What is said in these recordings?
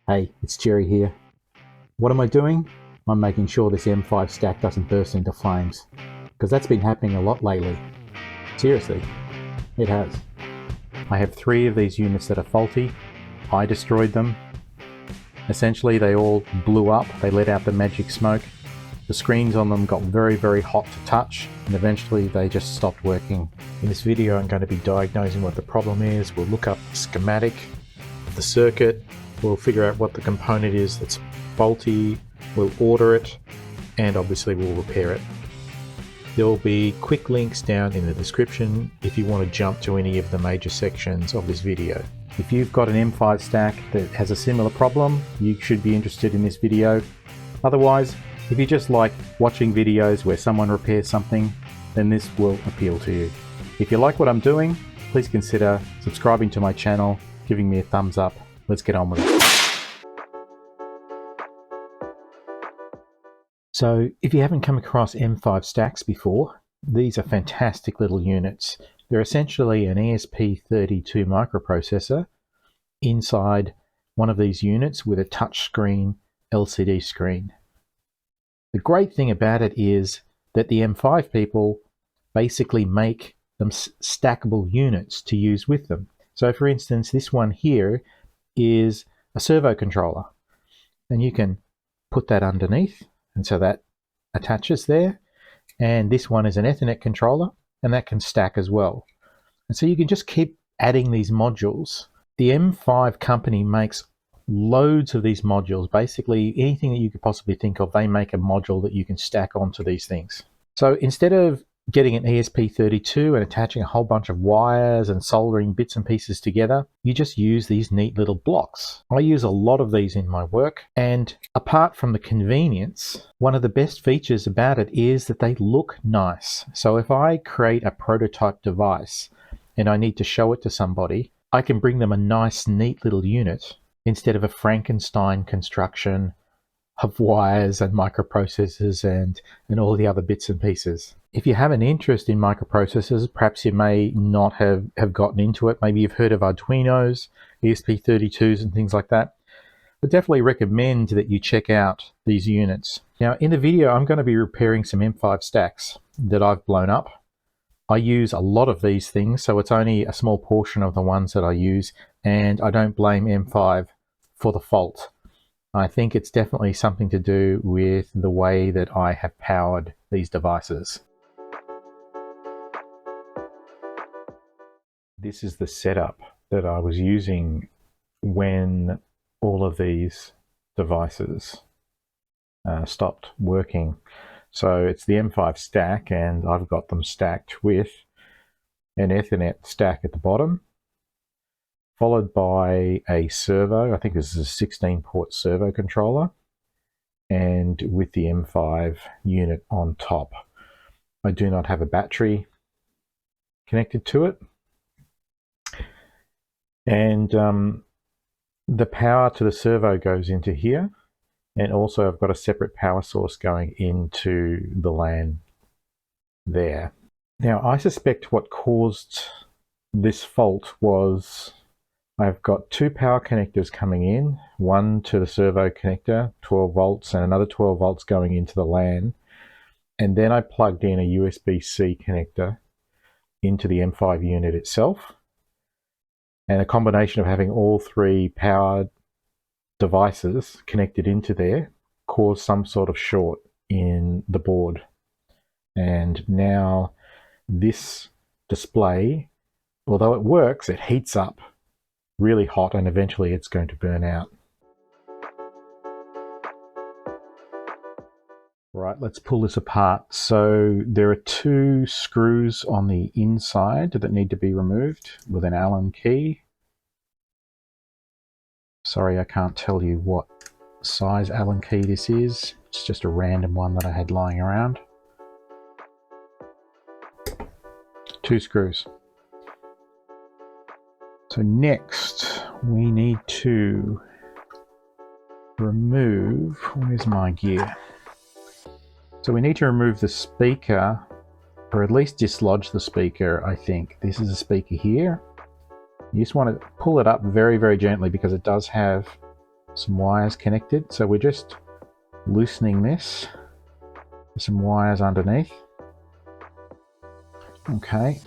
Hey, it's Jerry here. What am I doing? I'm making sure this M5 stack doesn't burst into flames, because that's been happening a lot lately. Seriously, it has. I have 3 of these units that are faulty. I destroyed them. Essentially, they all blew up. They let out the magic smoke. The screens on them got very hot to touch, and eventually they just stopped working. In this video, I'm going to be diagnosing what the problem is. We'll look up the schematic of the circuit. We'll figure out what the component is that's faulty. We'll order it, and obviously we'll repair it. There will be quick links down in the description if you want to jump to any of the major sections of this video. If you've got an M5 stack that has a similar problem, you should be interested in this video. Otherwise, if you just like watching videos where someone repairs something, then this will appeal to you. If you like what I'm doing, please consider subscribing to my channel, giving me a thumbs up. Let's get on with it. So if you haven't come across M5Stacks before, these are fantastic little units. They're essentially an ESP32 microprocessor inside one of these units with a touchscreen LCD screen. The great thing about it is that the M5 people basically make them stackable units to use with them. So for instance, this one here is a servo controller, and you can put that underneath, and so that attaches there. And this one is an Ethernet controller, and that can stack as well. And so you can just keep adding these modules. The M5 company makes loads of these modules. Basically anything that you could possibly think of, they make a module that you can stack onto these things. So instead of getting an ESP32 and attaching a whole bunch of wires and soldering bits and pieces together, you just use these neat little blocks. I use a lot of these in my work, and apart from the convenience, one of the best features about it is that they look nice. So if I create a prototype device and I need to show it to somebody, I can bring them a nice neat little unit instead of a Frankenstein construction of wires and microprocessors and all the other bits and pieces. If you have an interest in microprocessors, perhaps you may not have gotten into it. Maybe you've heard of Arduinos, ESP32s and things like that. I definitely recommend that you check out these units. Now in the video, I'm going to be repairing some M5 stacks that I've blown up. I use a lot of these things, so it's only a small portion of the ones that I use, and I don't blame M5 for the fault. I think it's definitely something to do with the way that I have powered these devices. This is the setup that I was using when all of these devices stopped working. So it's the M5 stack, and I've got them stacked with an Ethernet stack at the bottom, followed by a servo. I think this is a 16-port servo controller, and with the M5 unit on top. I do not have a battery connected to it. And the power to the servo goes into here, and also I've got a separate power source going into the LAN there. Now I suspect what caused this fault was I've got 2 power connectors coming in, one to the servo connector, 12 volts, and another 12 volts going into the LAN. And then I plugged in a USB-C connector into the M5 unit itself. And a combination of having all 3 powered devices connected into there caused some sort of short in the board. And now this display, although it works, it heats up really hot, and eventually it's going to burn out. Right, let's pull this apart. So there are 2 screws on the inside that need to be removed with an Allen key. Sorry, I can't tell you what size Allen key this is. It's just a random one that I had lying around. 2 screws. So next we need to remove, where's my gear? So we need to remove the speaker, or at least dislodge the speaker, I think. This is a speaker here. You just want to pull it up very gently because it does have some wires connected. So we're just loosening this. There's some wires underneath. Okay.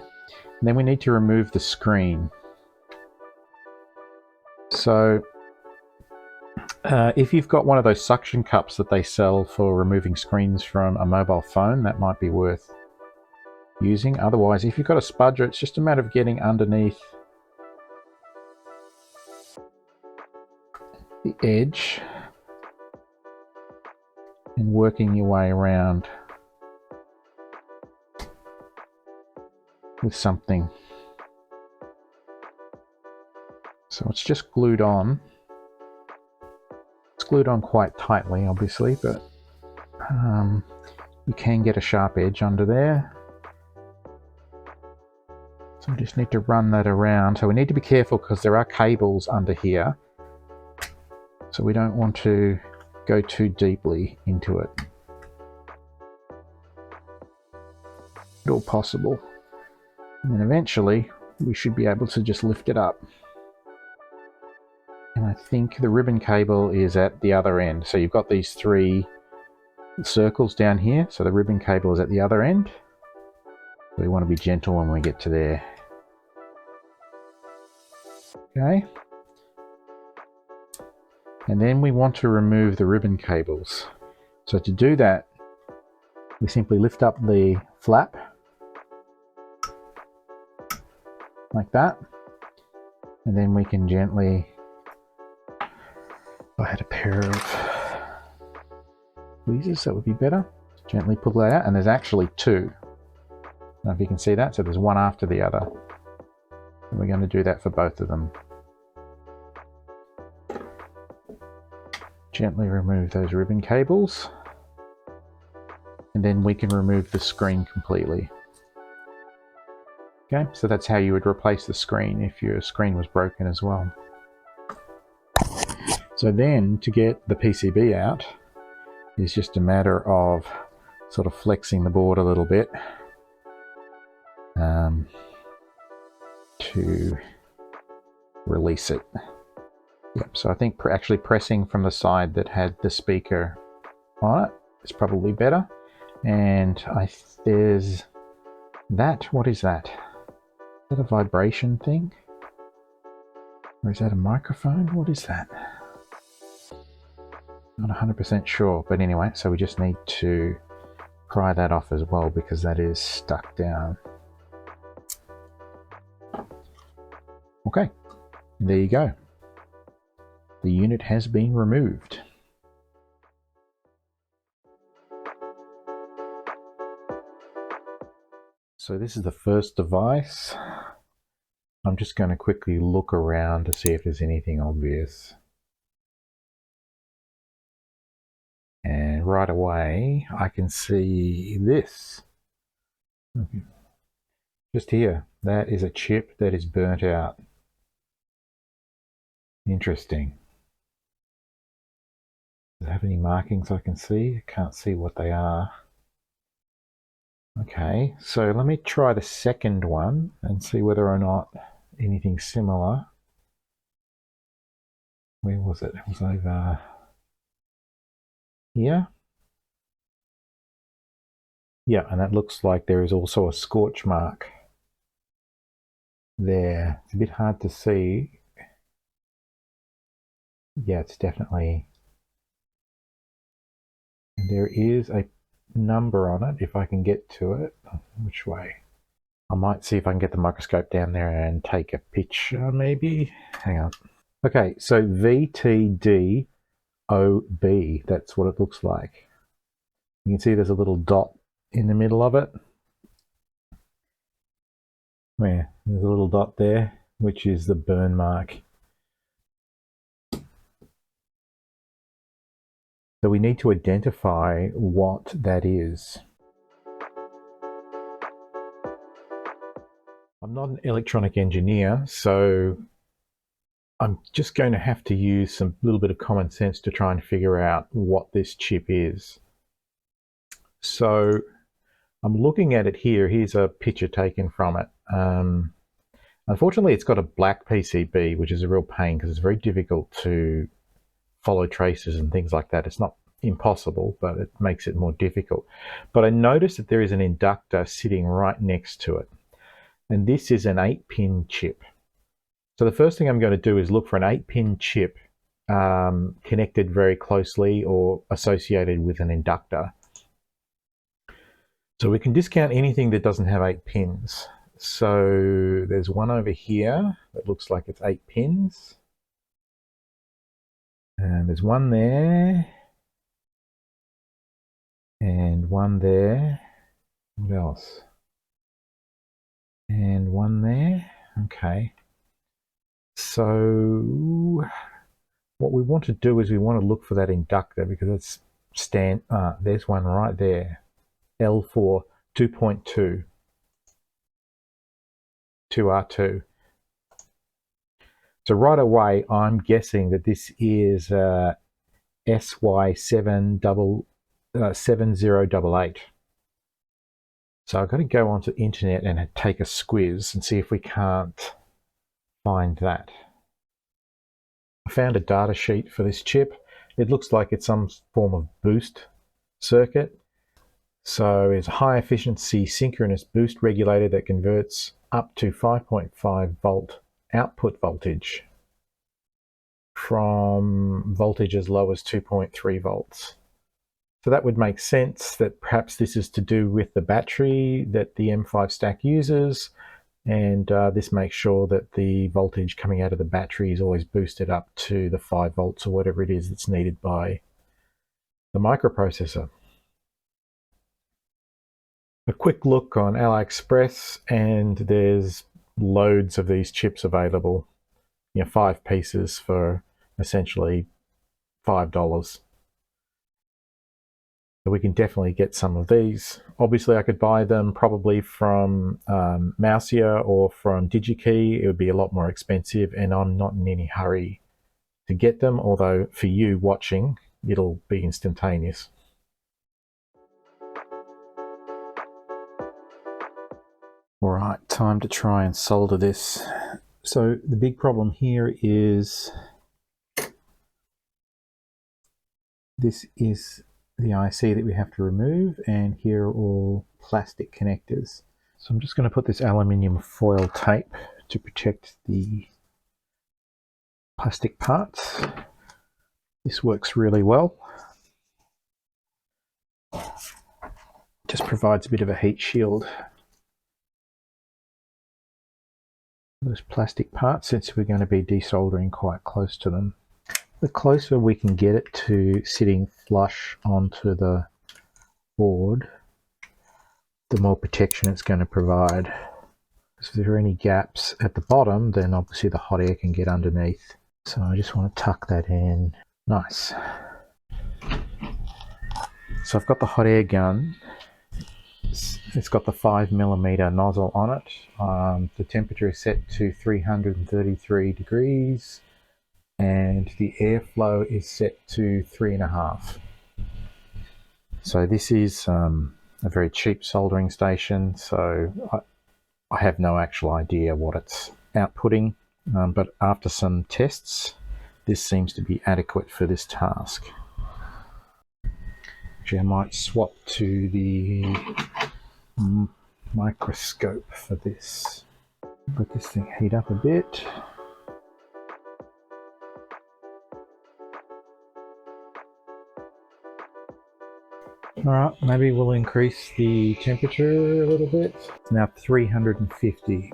And then we need to remove the screen. So if you've got one of those suction cups that they sell for removing screens from a mobile phone, that might be worth using. Otherwise, if you've got a spudger, it's just a matter of getting underneath the edge and working your way around with something. So it's just glued on. It's glued on quite tightly, obviously, but you can get a sharp edge under there. So we just need to run that around. So we need to be careful because there are cables under here. So we don't want to go too deeply into it. At all possible. And then eventually we should be able to just lift it up. And I think the ribbon cable is at the other end. So you've got these 3 circles down here. So the ribbon cable is at the other end. We want to be gentle when we get to there. Okay. And then we want to remove the ribbon cables. So to do that, we simply lift up the flap like that. And then we can gently, if I had a pair of tweezers, that would be better. Gently pull that out, and there's actually 2. I don't know if you can see that, so there's one after the other. And we're going to do that for both of them. Gently remove those ribbon cables, and then we can remove the screen completely. Okay, so that's how you would replace the screen if your screen was broken as well. So then to get the PCB out is just a matter of sort of flexing the board a little bit to release it. Yep, so I think actually pressing from the side that had the speaker on it is probably better. And there's that. What is that? Is that a vibration thing? Or is that a microphone? What is that? Not 100% sure, but anyway, so we just need to pry that off as well because that is stuck down. Okay, there you go. The unit has been removed. So this is the first device. I'm just going to quickly look around to see if there's anything obvious. And right away, I can see this. Just here, that is a chip that is burnt out. Interesting. Does it have any markings I can see? I can't see what they are. Okay, so let me try the second one and see whether or not anything similar. Where was it? It was over here. Yeah, and that looks like there is also a scorch mark there. It's a bit hard to see. Yeah, it's definitely... And there is a number on it, if I can get to it. Which way? I might see if I can get the microscope down there and take a picture, maybe. Hang on. Okay, so VTDOB, that's what it looks like. You can see there's a little dot in the middle of it. Where? There's a little dot there, which is the burn mark. So we need to identify what that is. I'm not an electronic engineer, so I'm just going to have to use some little bit of common sense to try and figure out what this chip is. So I'm looking at it here. Here's a picture taken from it. Unfortunately, it's got a black PCB, which is a real pain because it's very difficult to follow traces and things like that. It's not impossible, but it makes it more difficult. But I noticed that there is an inductor sitting right next to it. And this is an 8-pin chip. So the first thing I'm going to do is look for an 8-pin chip connected very closely or associated with an inductor. So we can discount anything that doesn't have 8 pins. So there's one over here that looks like it's 8 pins. And there's one there. And one there. What else? And one there. Okay. So what we want to do is we want to look for that inductor because it's there's one right there. L4 2.2 2R2. So right away, I'm guessing that this is SY7088. So I've got to go onto the internet and take a squiz and see if we can't find that. I found a data sheet for this chip. It looks like it's some form of boost circuit. So it's a high efficiency synchronous boost regulator that converts up to 5.5 volt output voltage from voltage as low as 2.3 volts. So that would make sense that perhaps this is to do with the battery that the M5 stack uses, and this makes sure that the voltage coming out of the battery is always boosted up to the 5 volts or whatever it is that's needed by the microprocessor. A quick look on AliExpress, and there's loads of these chips available. 5 pieces for essentially $5. So we can definitely get some of these. Obviously, I could buy them probably from Mousia or from DigiKey. It would be a lot more expensive, and I'm not in any hurry to get them, although for you watching, it'll be instantaneous. All right, time to try and solder this. So the big problem here is this is the IC that we have to remove, and here are all plastic connectors. So I'm just going to put this aluminium foil tape to protect the plastic parts. This works really well. Just provides a bit of a heat shield. Those plastic parts, since we're going to be desoldering quite close to them. The closer we can get it to sitting flush onto the board, the more protection it's going to provide. If there are any gaps at the bottom, then obviously the hot air can get underneath. So I just want to tuck that in. Nice. So I've got the hot air gun. It's got the 5mm nozzle on it. The temperature is set to 333 degrees and the airflow is set to 3.5. So this is a very cheap soldering station, so I have no actual idea what it's outputting, but after some tests, this seems to be adequate for this task. Actually, I might swap to the microscope for this. Let this thing heat up a bit. Alright, maybe we'll increase the temperature a little bit. It's now 350.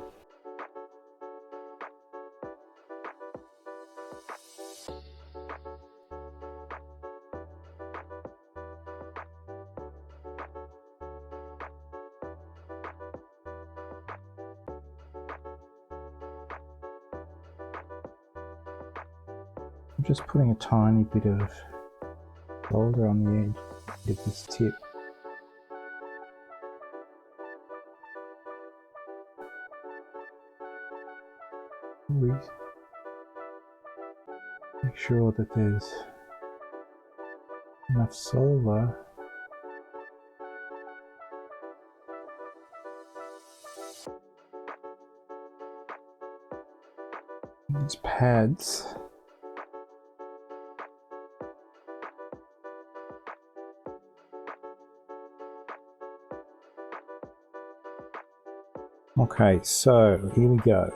I'm just putting a tiny bit of solder on the edge of this tip. Make sure that there's enough solder. These pads Okay, so here we go.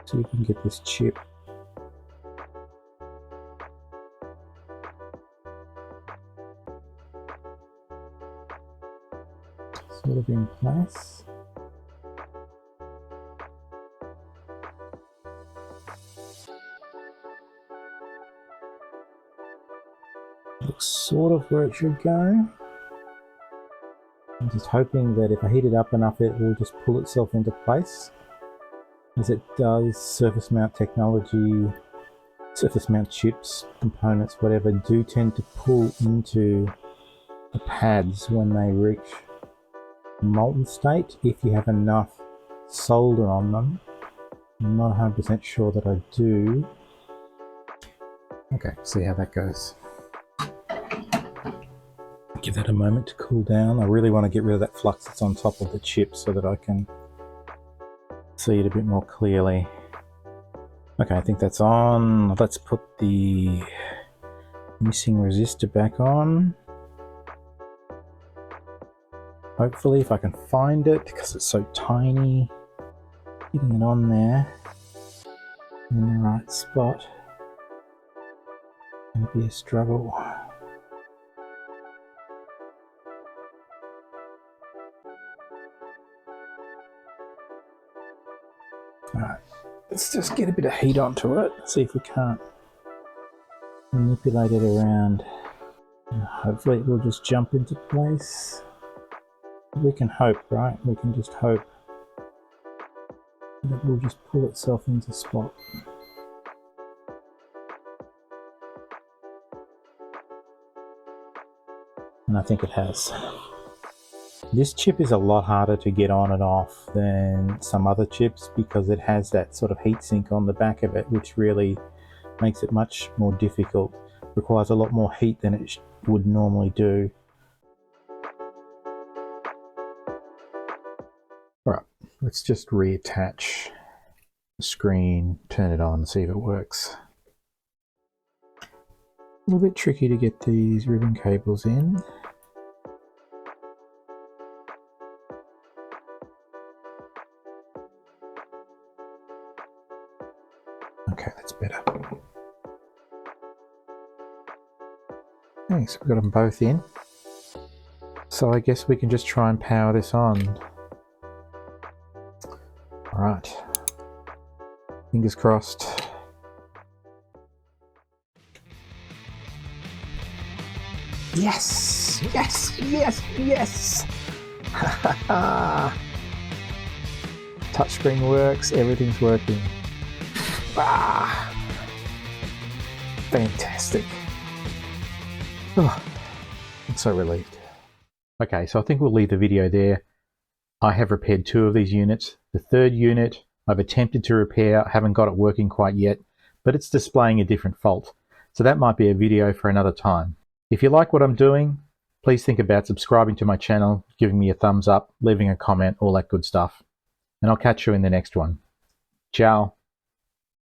See if we can get this chip. Sort of in place. Looks sort of where it should go. I'm just hoping that if I heat it up enough, it will just pull itself into place. As it does, surface mount technology, surface mount chips, components, whatever, do tend to pull into the pads when they reach molten state if you have enough solder on them. I'm not 100% sure that I do. Okay, see how that goes. Give that a moment to cool down. I really want to get rid of that flux that's on top of the chip so that I can see it a bit more clearly. Okay, I think that's on. Let's put the missing resistor back on. Hopefully, if I can find it, because it's so tiny. Getting it on there in the right spot. It's going to be a struggle. Alright, let's just get a bit of heat onto it, see if we can't manipulate it around. And hopefully it will just jump into place. We can hope, right? We can just hope that it will just pull itself into spot. And I think it has. This chip is a lot harder to get on and off than some other chips because it has that sort of heat sink on the back of it, which really makes it much more difficult. Requires a lot more heat than it would normally do. Alright, let's just reattach the screen, turn it on, see if it works. A little bit tricky to get these ribbon cables in. Okay, that's better. Okay, so we've got them both in. So I guess we can just try and power this on. Alright. Fingers crossed. Yes! Yes! Yes! Yes! Touchscreen works, everything's working. Ah, fantastic. Oh, I'm so relieved. Okay, so I think we'll leave the video there. I have repaired 2 of these units. The 3rd unit I've attempted to repair. I haven't got it working quite yet, but it's displaying a different fault. So that might be a video for another time. If you like what I'm doing, please think about subscribing to my channel, giving me a thumbs up, leaving a comment, all that good stuff. And I'll catch you in the next one. Ciao.